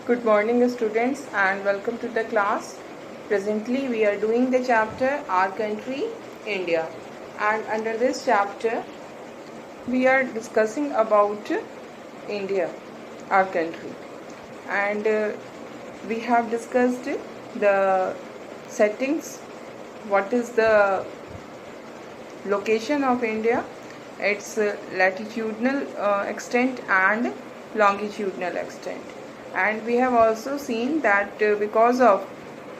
Good morning students and welcome to the class. Presently we are doing the chapter Our Country India, and under this chapter we are discussing about India, our country, and we have discussed the settings, what is the location of India, its latitudinal extent and longitudinal extent. And we have also seen that because of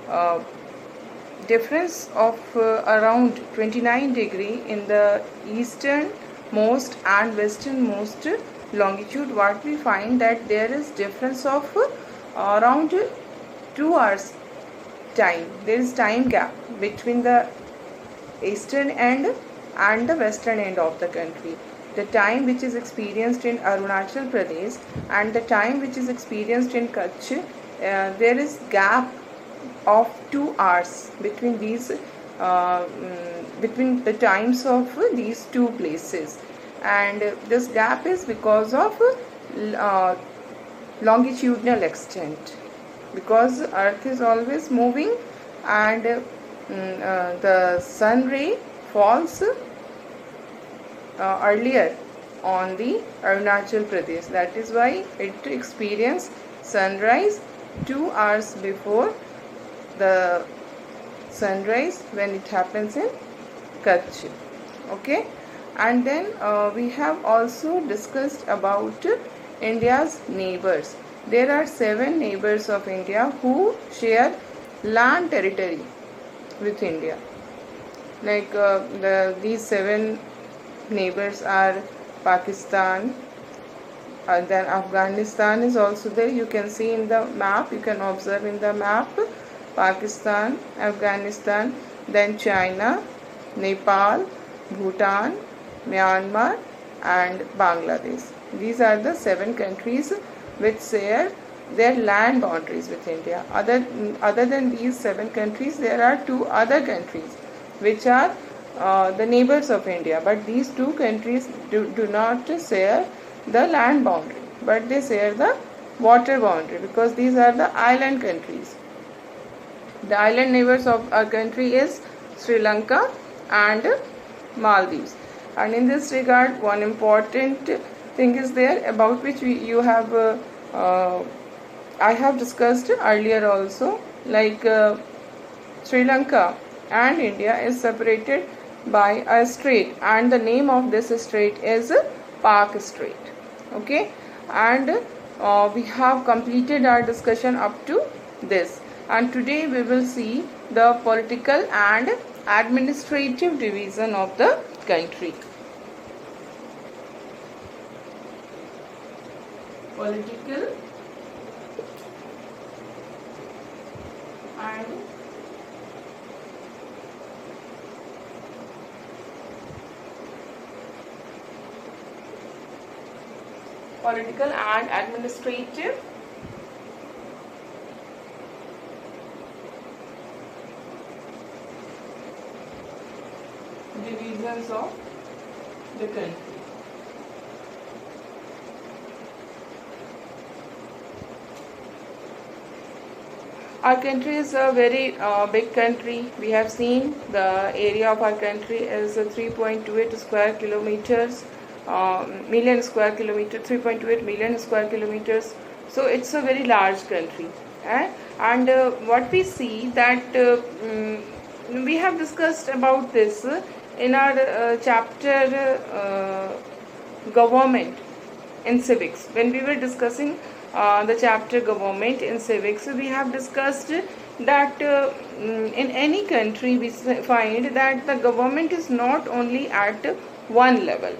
uh, difference of around 29 degree in the easternmost and westernmost longitude, what we find that there is difference of around 2 hours time. There is time gap between the eastern end and the western end of the country. The time which is experienced in Arunachal Pradesh and the time which is experienced in Kutch, there is gap of 2 hours between these between the times of these two places, and this gap is because of uh, longitudinal extent, because earth is always moving, and the sun ray falls earlier on the Arunachal Pradesh. That is why it experiences sunrise 2 hours before the sunrise when it happens in Kutch. Okay, and then we have also discussed about India's neighbors. There are 7 neighbors of India who share land territory with India. Like these 7 neighbors are Pakistan, and then Afghanistan is also there. You can see in the map, you can observe in the map Pakistan, Afghanistan, then China, Nepal, Bhutan, Myanmar and Bangladesh. These are the 7 countries which share their land boundaries with India. Other than these 7 countries, there are 2 other countries which are the neighbors of India, but these 2 countries do not share the land boundary, but they share the water boundary, because these are the island countries. The island neighbors of our country is Sri Lanka and Maldives. And in this regard, one important thing is there about which I have discussed earlier also, like Sri Lanka and India is separated by a strait, and the name of this strait is Park Strait. Okay, and we have completed our discussion up to this, and today we will see the political and administrative division of the country. Political and administrative divisions of the country. Our country is a very big country. We have seen the area of our country is 3.28 square kilometers, million square kilometer, 3.28 million square kilometers. So it's a very large country. And what we see that we have discussed about this in our chapter government in civics. When we were discussing the chapter government in civics, we have discussed that in any country we find that the government is not only at one level.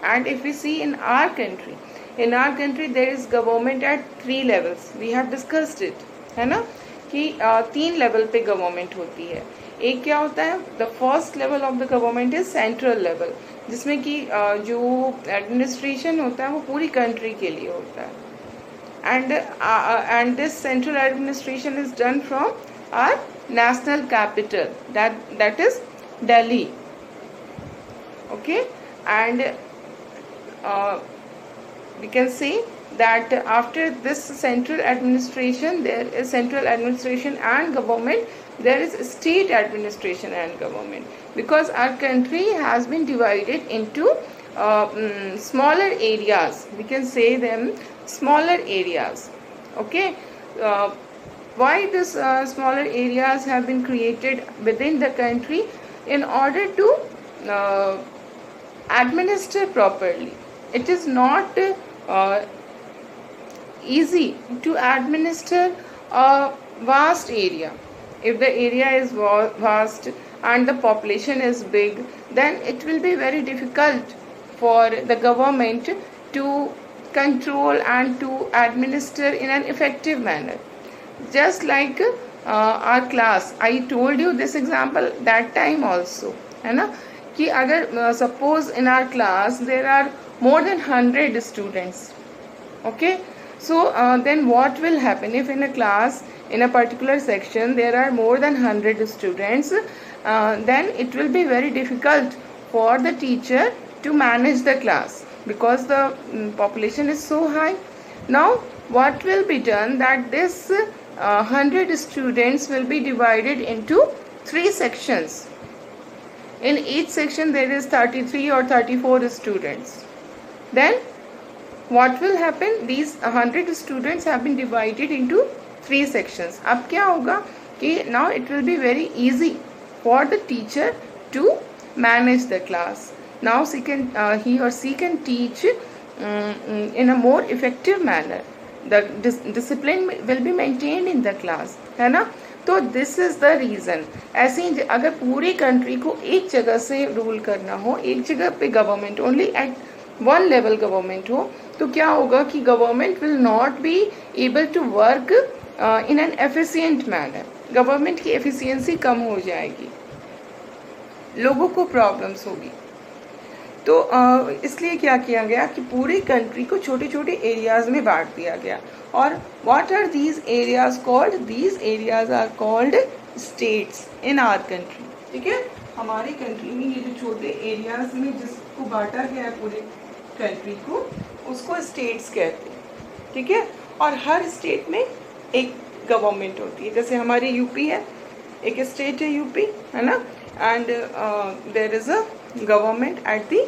And if we see in our country there is government at 3 levels. We have discussed it, है ना, कि 3 level पे government होती है. एक क्या होता है, the first level of the government is central level, जिसमें कि जो एडमिनिस्ट्रेशन होता है वो पूरी कंट्री के लिए होता है, and this central administration is done from our national capital, that is Delhi. Okay, and we can say that after this central administration, there is central administration and government, there is state administration and government, because our country has been divided into smaller areas. We can say them smaller areas. Okay, why this smaller areas have been created within the country? In order to administer properly. It is not easy to administer a vast area. If the area is vast and the population is big, then it will be very difficult for the government to control and to administer in an effective manner. Just like our class, I told you this example that time also, है ना, कि अगर suppose in our class there are more than 100 students. Okay, so then what will happen if in a class, in a particular section, there are more than 100 students? Then it will be very difficult for the teacher to manage the class, because the population is so high. Now what will be done, that this 100 students will be divided into 3 sections. In each section there is 33 or 34 students. Then what will happen, these 100 students have been divided into 3 sections. अब क्या होगा कि now it will be very easy for the teacher to manage the class. Now he or she can teach in a more effective manner. The discipline will be maintained in the class, है ना. तो this is the reason. ऐसे ही अगर पूरी country को एक जगह से रूल करना हो, एक जगह पे government, only at one level government हो, तो क्या होगा कि government will not be able to work in an efficient manner. Government की एफिशिएंसी कम हो जाएगी, लोगों को प्रॉब्लम्स होगी. तो इसलिए क्या किया गया कि पूरी कंट्री को छोटे छोटे एरियाज में बांट दिया गया. और what are these areas called? These areas are called states in our country. ठीक है, हमारी कंट्री में ये जो छोटे एरियाज में जिसको बांटा गया है पूरे कंट्री को, उसको स्टेट्स कहते हैं. ठीक है, और हर स्टेट में एक गवर्नमेंट होती है. जैसे हमारी यूपी है, एक स्टेट है यूपी, है ना, and there is a government at the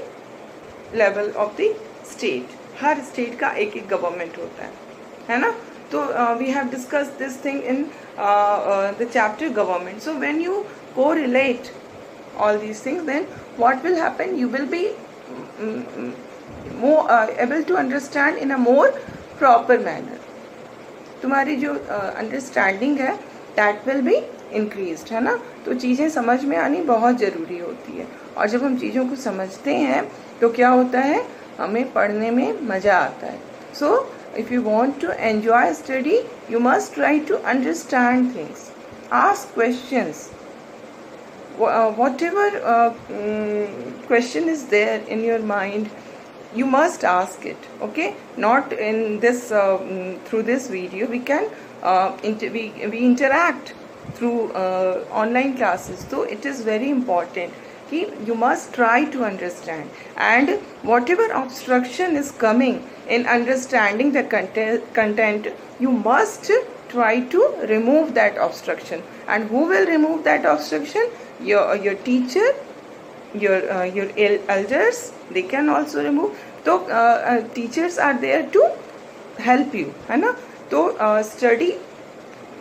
level of the state. हर स्टेट का एक एक गवर्नमेंट होता है ना. तो we have discuss this thing in the chapter government. So when you correlate all these things, then what will happen, you will be more able to understand in a more proper manner. तुम्हारी जो understanding है that will be increased, है ना. तो चीज़ें समझ में आनी बहुत ज़रूरी होती है, और जब हम चीज़ों को समझते हैं तो क्या होता है, हमें पढ़ने में मज़ा आता है. So if you want to enjoy study, you must try to understand things, ask questions. Whatever question is there in your mind, you must ask it. Okay, not in this through this video we can we interact through online classes. So it is very important कि you must try to understand, and whatever obstruction is coming in understanding the content, you must try to remove that obstruction. And who will remove that obstruction? Your teacher, your elders, they can also remove. तो teachers are there to help you, है ना. तो study,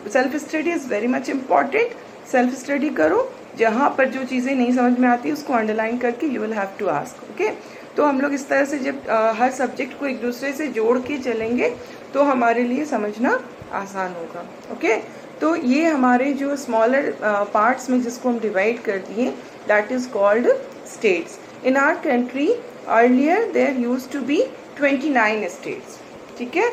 self study is very much important. self study करो, जहाँ पर जो चीज़ें नहीं समझ में आती उसको अंडरलाइन करके you will have to ask. okay, तो हम लोग इस तरह से जब हर सब्जेक्ट को एक दूसरे से जोड़ के चलेंगे तो हमारे लिए समझना आसान होगा. ओके, तो ये हमारे जो स्मॉलर पार्ट्स में जिसको हम डिवाइड कर दिए, that is called states. In our country earlier there used to be 29 states. ठीक है,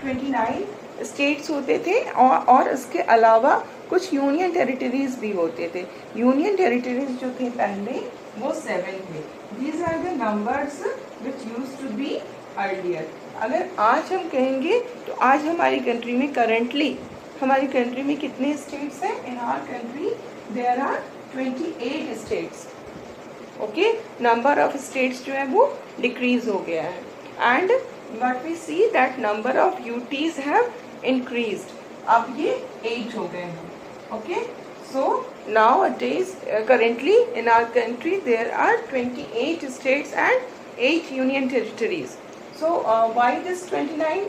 29 स्टेट्स होते थे, और इसके अलावा कुछ यूनियन टेरिटरीज भी होते थे. यूनियन टेरिटरीज जो थे पहले वो 7 थे. These are the numbers which used to be earlier. अगर आज हम कहेंगे तो आज हमारी कंट्री में करंटली हमारी कंट्री में कितने स्टेट्स हैं? In our country there are 28 states. Okay, number of states जो है वो डिक्रीज हो गया है. And but we see that number of UTs have increased. अब ये 8 हो गए हैं. Okay, so nowadays currently in our country there are 28 states and 8 union territories. So why this 29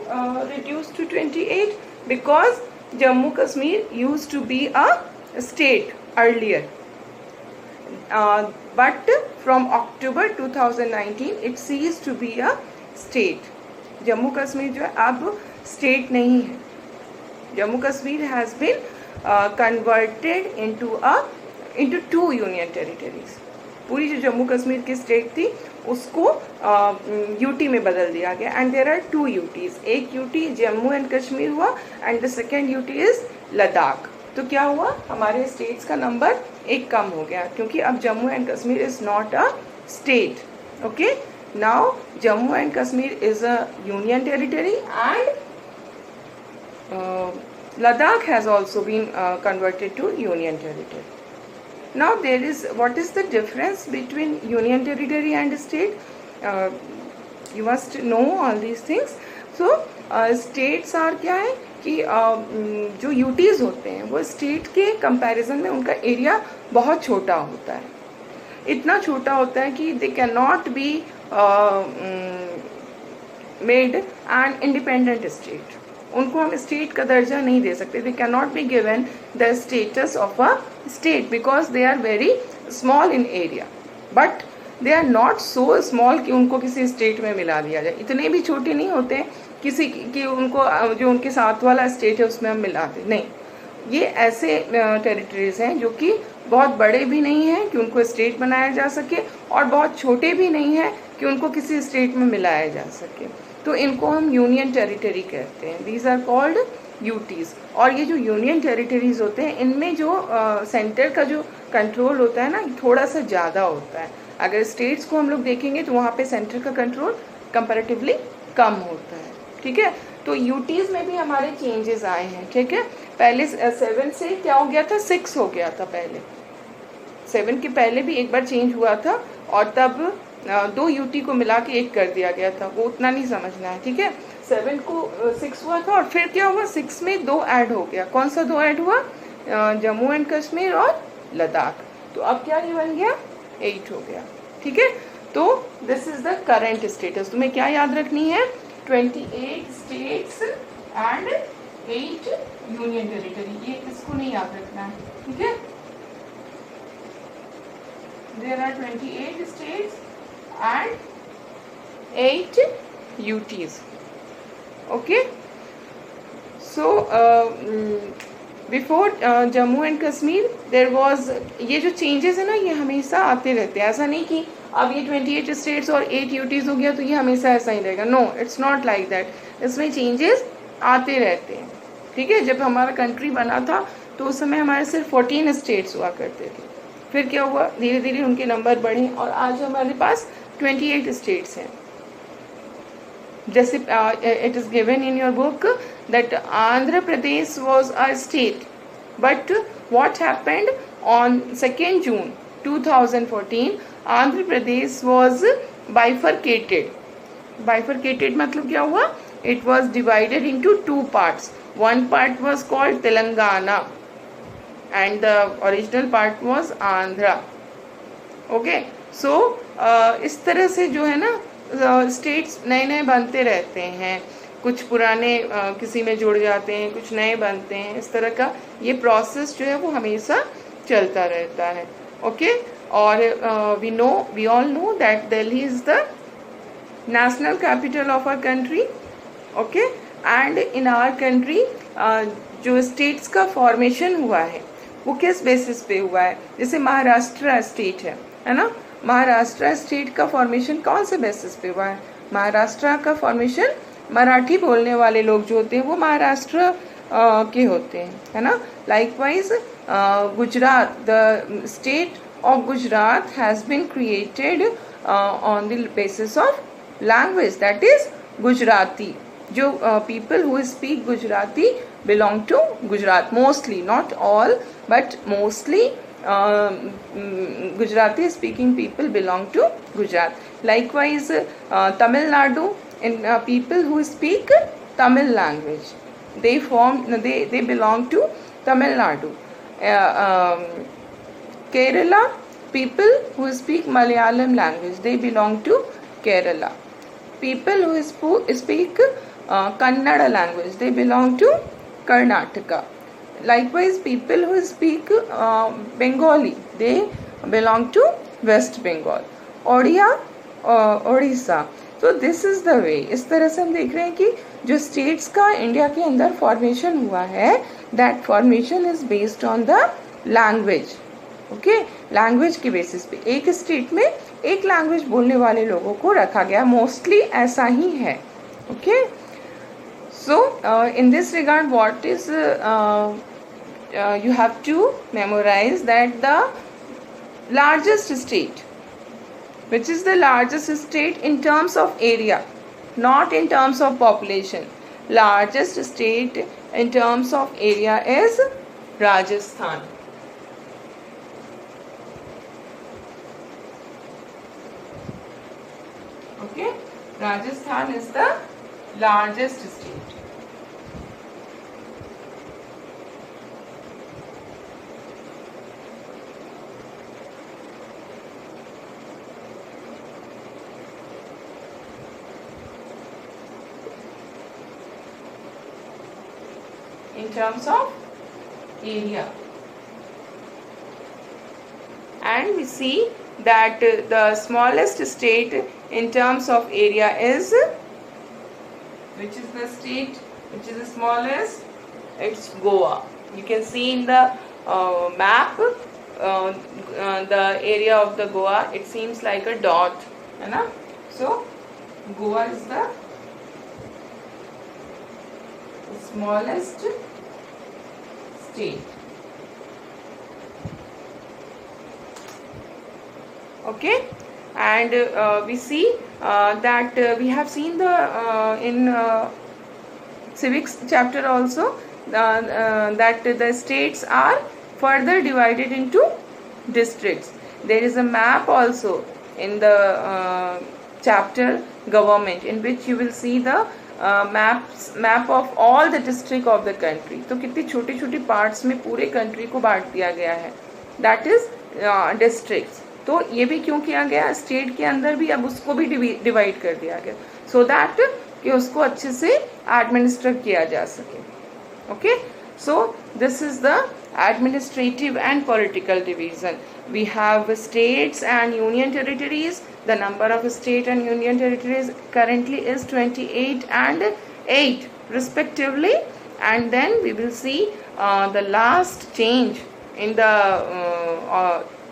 reduced to 28? Because Jammu Kashmir used to be a state earlier, but from October 2019 it ceased to be a state. Jammu Kashmir जो है अब state नहीं है. Jammu Kashmir has been converted into 2 union territories. पूरी जो जम्मू कश्मीर की state थी उसको यूटी में बदल दिया गया. And there are 2 UTs. एक यूटी जम्मू एंड कश्मीर हुआ and the second UT is Ladakh. तो क्या हुआ, हमारे स्टेट्स का नंबर एक कम हो गया क्योंकि अब Jammu and Kashmir is not a state. Okay, now Jammu and Kashmir is a union territory and Ladakh has also been converted to union territory. Now there is, what is the difference between union territory and state? You must know all these things. So states are क्या है कि जो UTs होते हैं वो state के comparison में उनका एरिया बहुत छोटा होता है. इतना छोटा होता है कि they cannot be made an independent state. उनको हम स्टेट का दर्जा नहीं दे सकते. They can not be given the status of a state because they are very small in area, but they are not so small कि उनको किसी स्टेट में मिला दिया जाए. इतने भी छोटे नहीं होते किसी कि उनको जो उनके साथ वाला स्टेट है उसमें हम मिला दें. नहीं, ये ऐसे टेरिटरीज हैं जो कि बहुत बड़े भी नहीं हैं कि उनको स्टेट बनाया जा सके और बहुत छोटे भी नहीं हैं कि उनको किसी स्टेट में मिलाया जा सके. तो इनको हम यूनियन टेरिटरी कहते हैं. These are called UTs. और ये जो यूनियन टेरिटरीज होते हैं इनमें जो सेंटर का जो कंट्रोल होता है ना थोड़ा सा ज़्यादा होता है. अगर स्टेट्स को हम लोग देखेंगे तो वहाँ पे सेंटर का कंट्रोल कंपैरेटिवली कम होता है. ठीक है, तो यूटीज में भी हमारे चेंजेस आए हैं. ठीक है, पहले 7 से क्या हो गया था, 6 हो गया था. पहले 7 के पहले भी एक बार चेंज हुआ था और तब 2 यूटी को मिला के एक कर दिया गया था. वो उतना नहीं समझना है. ठीक है, 7 को 6 हुआ था और फिर क्या हुआ, 6 में 2 ऐड हो गया. कौन सा 2 ऐड हुआ, जम्मू एंड कश्मीर और लद्दाख. तो अब क्या ये बन गया, 8 हो गया. ठीक है, तो this is the current status. तुम्हें क्या याद रखनी है, 28 स्टेट्स एंड 8 यूनियन टेरिटरी. ये इसको नहीं याद रखना है. ठीक है, there are 28 states and 8 UTs. Okay, so before Jammu and Kashmir there was, ये जो changes है ना ये हमेशा आते रहते हैं. ऐसा नहीं कि अब ये 28 states और 8 UTs हो गया तो ये हमेशा ऐसा ही रहेगा. No, it's not like that. इसमें changes आते रहते हैं. ठीक है, जब हमारा कंट्री बना था तो उस समय हमारे सिर्फ 14 states हुआ करते थे. फिर क्या हुआ, धीरे धीरे उनके नंबर बढ़े और आज हमारे पास 28 स्टेट्स हैं. जैसे it is given in your book that Andhra Pradesh was a state, but what happened on 2 June 2014 Andhra Pradesh was bifurcated. Bifurcated मतलब क्या हुआ, it was divided into 2 parts. One part was called Telangana and the original part was Andhra. Okay, so इस तरह से जो है ना states नए नए बनते रहते हैं. कुछ पुराने किसी में जुड़ जाते हैं, कुछ नए बनते हैं. इस तरह का ये प्रोसेस जो है वो हमेशा चलता रहता है. ओके, और we all know that Delhi is the national capital of our country. Okay, and in our country जो स्टेट्स का फॉर्मेशन हुआ है वो किस बेसिस पे हुआ है. जैसे महाराष्ट्र स्टेट है ना, महाराष्ट्र स्टेट का फॉर्मेशन कौन से बेसिस पे हुआ है. महाराष्ट्र का फॉर्मेशन मराठी बोलने वाले लोग जो होते हैं वो महाराष्ट्र के होते हैं, है ना. Likewise Gujarat, the state of Gujarat has been created on the basis of language, that is Gujarati. जो people who speak Gujarati belong to Gujarat, mostly, not all but mostly Gujarati speaking people belong to Gujarat. Likewise, Tamil Nadu, and people who speak Tamil language, they belong to Tamil Nadu. Kerala, people who speak Malayalam language, they belong to Kerala. People who speak Kannada language, they belong to Karnataka. Likewise, people who speak Bengali, they belong to West Bengal. Odia, Odisha. तो this is the way. इस तरह से हम देख रहे हैं कि जो स्टेट्स का इंडिया के अंदर फॉर्मेशन हुआ है, that formation is based on the language. Okay, language के बेसिस पे एक स्टेट में एक लैंग्वेज बोलने वाले लोगों को रखा गया. मोस्टली ऐसा ही है. Okay, so in this regard, what is you have to memorize that the largest state, which is the largest state in terms of area, not in terms of population. Largest state in terms of area is Rajasthan. Okay, Rajasthan is the largest state. In terms of area, and we see that the smallest state in terms of area is, which is the state which is the smallest? It's Goa. You can see in the map the area of the Goa. It seems like a dot, है ना? So Goa is the smallest state. Okay, and we see that we have seen the in civics chapter also that the states are further divided into districts. There is a map also in the chapter government, in which you will see the map of all the district of the country. तो कितनी छोटी छोटी parts में पूरे country को बांट दिया गया है. That is districts. तो ये भी क्यों किया गया? स्टेट के अंदर भी अब उसको भी डिवाइड कर दिया गया, सो दैट कि उसको अच्छे से एडमिनिस्टर किया जा सके. Okay, so this is the administrative and political division. We have states and union territories. The number of state and union territories currently is 28 and 8 respectively. And then we will see the last change in the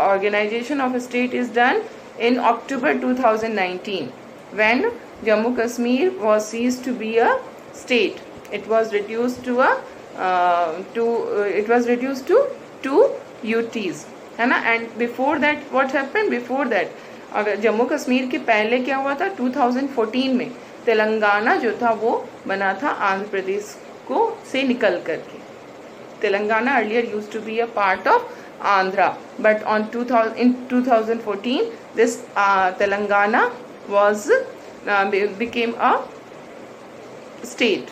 organization of a state is done in October 2019, when Jammu Kashmir was ceased to be a state. It was reduced to two UTs, है ना. And before that, what happened before that? अगर जम्मू कश्मीर के पहले क्या हुआ था? 2014 में तेलंगाना जो था वो बना था आंध्र प्रदेश को से निकल करके. Telangana earlier used to be a part of Andhra, but in 2014 this Telangana was became a state.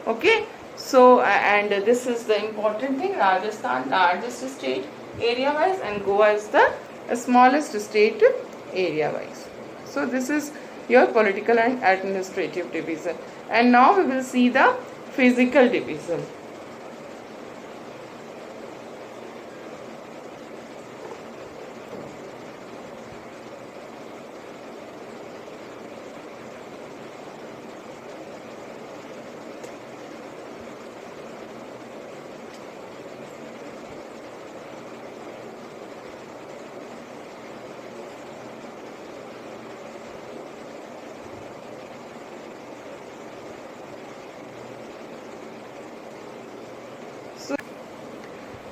Okay, so and this is the important thing. Rajasthan largest state area wise, and Goa is the smallest state area wise. So this is your political and administrative division. And now we will see the physical division.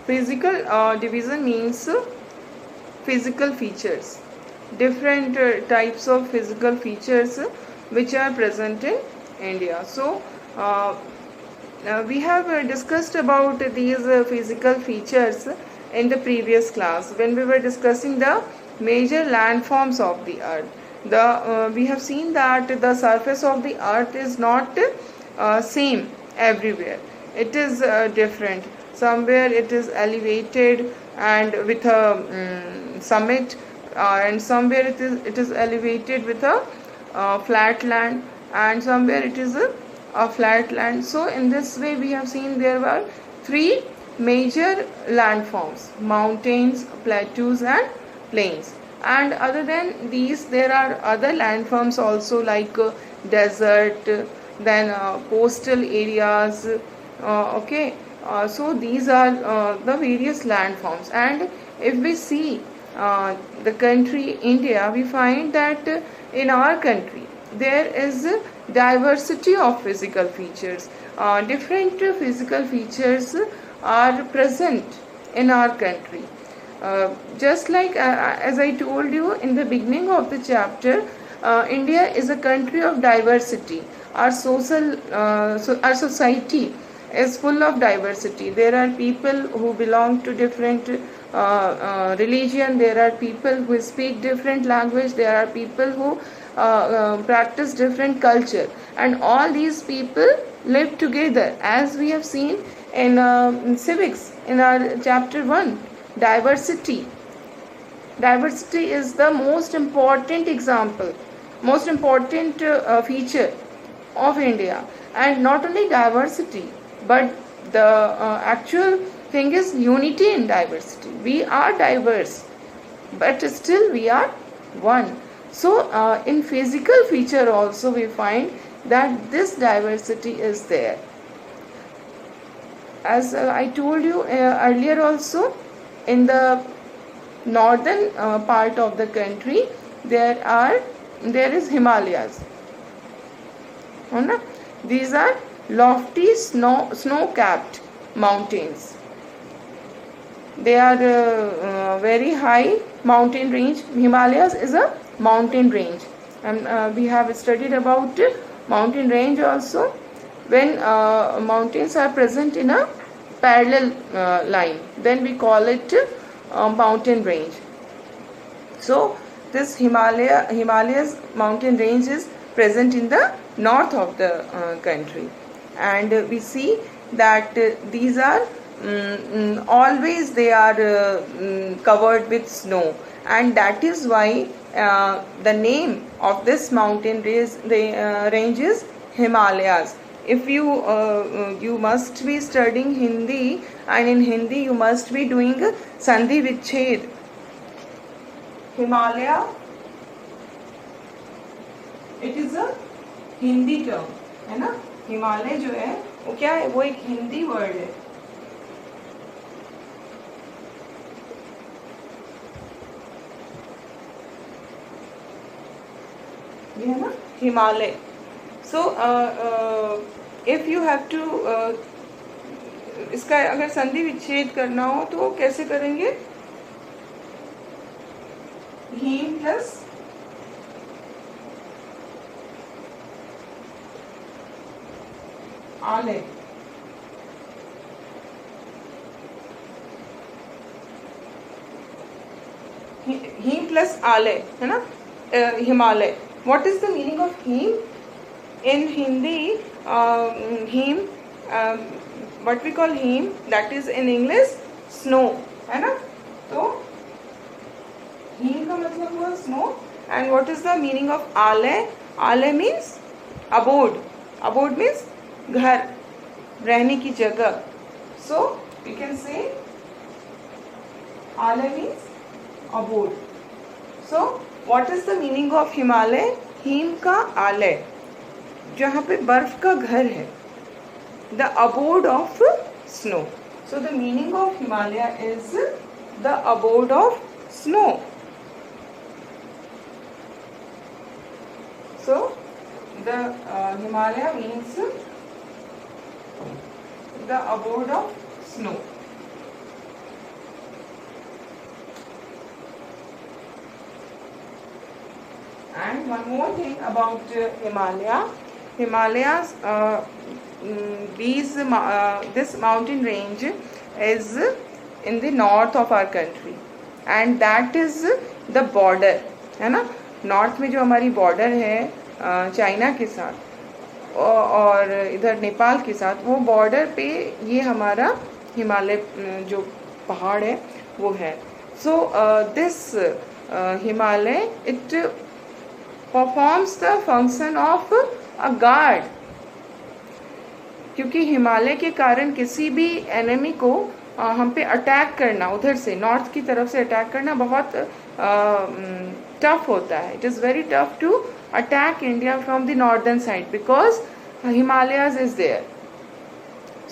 Physical division means physical features, different types of physical features which are present in India. So we have discussed about these physical features in the previous class when we were discussing the major landforms of the earth. We have seen that the surface of the earth is not same everywhere. It is different. Somewhere it is elevated and with a summit, and somewhere it is elevated with a flat land, and somewhere it is a flat land. So in this way we have seen there were three major landforms: mountains, plateaus and plains. And other than these there are other landforms also, like desert, then coastal areas. So these are the various landforms. And if we see the country India, we find that in our country there is diversity of physical features. Different physical features are present in our country. Just like as I told you in the beginning of the chapter, India is a country of diversity. Our our society is full of diversity. There are people who belong to different religion. There are people who speak different language. There are people who practice different culture, and all these people live together, as we have seen in civics in our chapter 1. Diversity is the most important example, most important feature of India. And not only diversity, but the actual thing is unity in diversity. We are diverse, but still we are one. So in physical feature also we find that this diversity is there. As I told you earlier also, in the northern part of the country there is Himalayas. These are lofty snow-capped mountains. They are very high mountain range. Himalayas is a mountain range, and we have studied about mountain range also. When mountains are present in a parallel line, then we call it mountain range. So this Himalayas mountain range is present in the north of the country, and we see that these are always they are covered with snow, and that is why the name of this mountain range is Himalayas. If you must be studying Hindi, and in Hindi you must be doing Sandhi Vichhed. Himalaya, it is a Hindi term है ना. हिमालय जो है वो क्या है, वो एक Hindi word है. ये है ना Himalaya. So if you have to इसका अगर संधि विच्छेद करना हो तो कैसे करेंगे? हीम प्लस आले. हीम प्लस आले है ना, Himalaya. What is the meaning of हीम in Hindi? Heem, what we call heem, that is in English snow है ना. तो heem का मतलब हुआ snow. And what is the meaning of आले? आले means abode. Abode means घर, रहने की जगह. So we can say आले means abode. So what is the meaning of Himalay? heem का आले, जहाँ पे बर्फ का घर है. The abode of snow. So the meaning of Himalaya is the abode of snow. So the Himalaya means the abode of snow. And one more thing about Himalayas, this mountain range is in the north of our country, and that is the border, है ना. North में जो हमारी border है China के साथ और इधर नेपाल के साथ, वो बॉर्डर पे ये हमारा हिमालय जो पहाड़ है वो है. So this Himalaya it performs the function of a guard, क्योंकि हिमालय के कारण किसी भी एनिमी को हम पे अटैक करना, उधर से नॉर्थ की तरफ से अटैक करना बहुत टफ होता है. It is very tough to attack India from the northern side because Himalayas is there.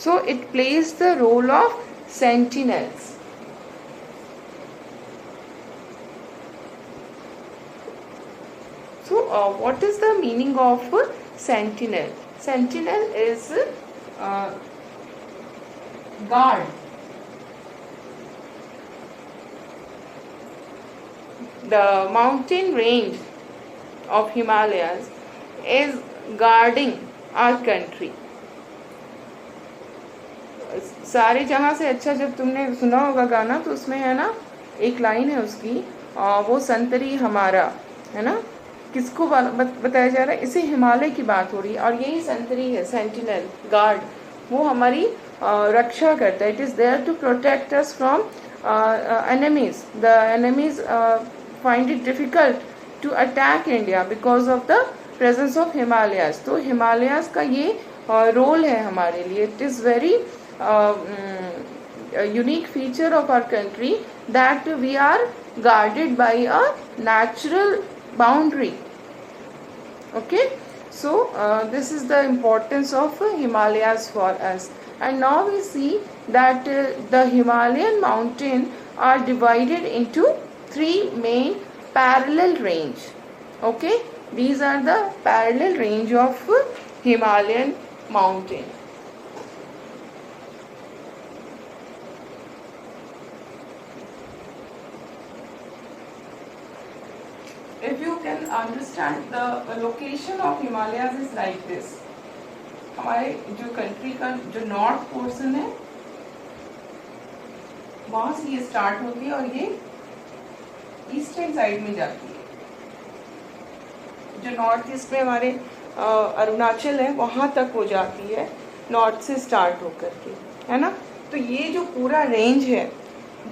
So it plays the role of sentinels. So what is the meaning of sentinel? Sentinel is guard. The mountain range of Himalayas is guarding our country. सारे जहाँ से अच्छा, जब तुमने सुना होगा गाना तो उसमें है ना एक लाइन है उसकी, वो संतरी हमारा, है ना, किसको बताया जा रहा है, इसे हिमालय की बात हो रही है. और यही संतरी है, सेंटिनल गार्ड, वो हमारी रक्षा करता है. It is there to protect us from enemies. The enemies find it difficult to attack India because of the presence of Himalayas. तो हिमालयाज का ये रोल है हमारे लिए. It is very unique feature of our country that we are guarded by a natural boundary. Okay, so this is the importance of Himalayas for us. And now we see that the Himalayan mountain are divided into three main parallel range. Okay, these are the parallel range of Himalayan mountain. If you can understand, the location of Himalayas is like this. हमारे जो country का जो north portion है वहां से ये start होती है और ये ईस्टर्न साइड में जाती है. जो नॉर्थ ईस्ट में हमारे अरुणाचल है वहां तक वो जाती है नॉर्थ से स्टार्ट होकर के, है ना. तो ये जो पूरा रेंज है,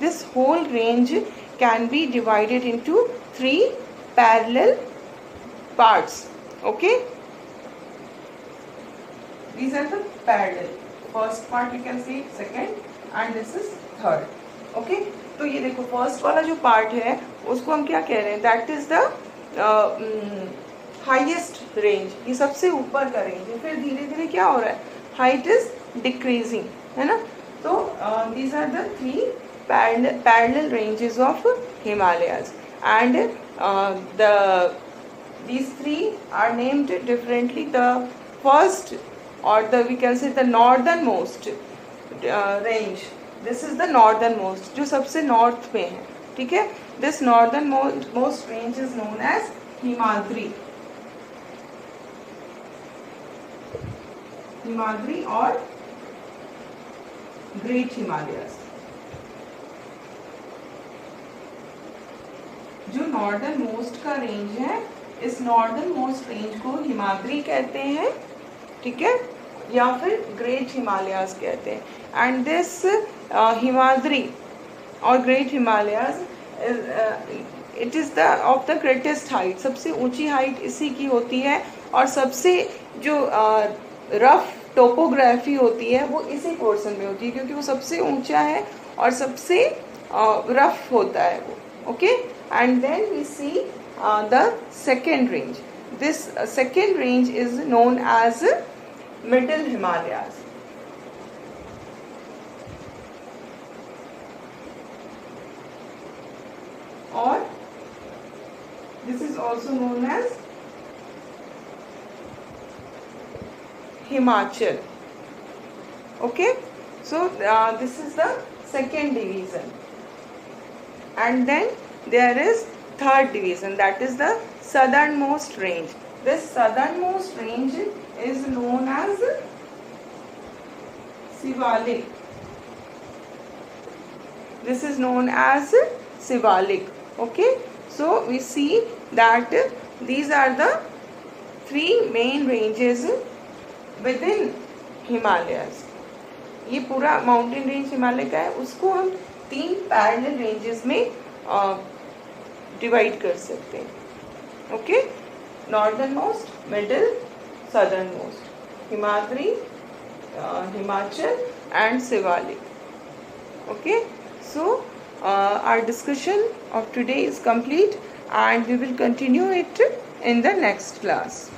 this whole range can be divided into 3 parallel parts. Okay, these are the parallel. First part you can see, second, and this is third. Okay, तो ये देखो फर्स्ट वाला जो पार्ट है उसको हम क्या कह रहे हैं, that is the highest range. ये सबसे ऊपर का रेंज है. फिर धीरे धीरे क्या हो रहा है, हाइट इज डिक्रीजिंग, है ना. तो these are the 3 parallel ranges of Himalayas, and these 3 are named differently. The first, or we can say the northernmost range, this is the northernmost, जो सबसे नॉर्थ में है. ठीक है, this northernmost range is known as Himadri. Himadri और Great Himalayas. जो northern most का range है, इस नॉर्दर्न मोस्ट रेंज को हिमाद्री कहते हैं. ठीक है, या फिर ग्रेट हिमालयाज कहते हैं. एंड दिस हिमाद्री और great Himalayas it is the of the greatest height. सबसे ऊंची हाइट इसी की होती है और सबसे जो रफ टोपोग्राफी होती है वो इसी पोर्शन में होती है, क्योंकि वो सबसे ऊंचा है और सबसे रफ होता है वो. Okay, and then we see the second range. This second range is known as Middle Himalayas. Or this is also known as Himachal. Okay, so this is the second division. And then there is third division, that is the southernmost range. This southernmost range is known as Shivalik. This is known as Shivalik. Okay, so we see that these are the three main ranges within Himalayas. ये पूरा mountain range Himalaya का है, उसको हम 3 parallel ranges में divide कर सकते हैं. Okay, northern most, middle, southern most, Himadri, Himachal and Shivalik. Okay, so our discussion of today is complete and we will continue it in the next class.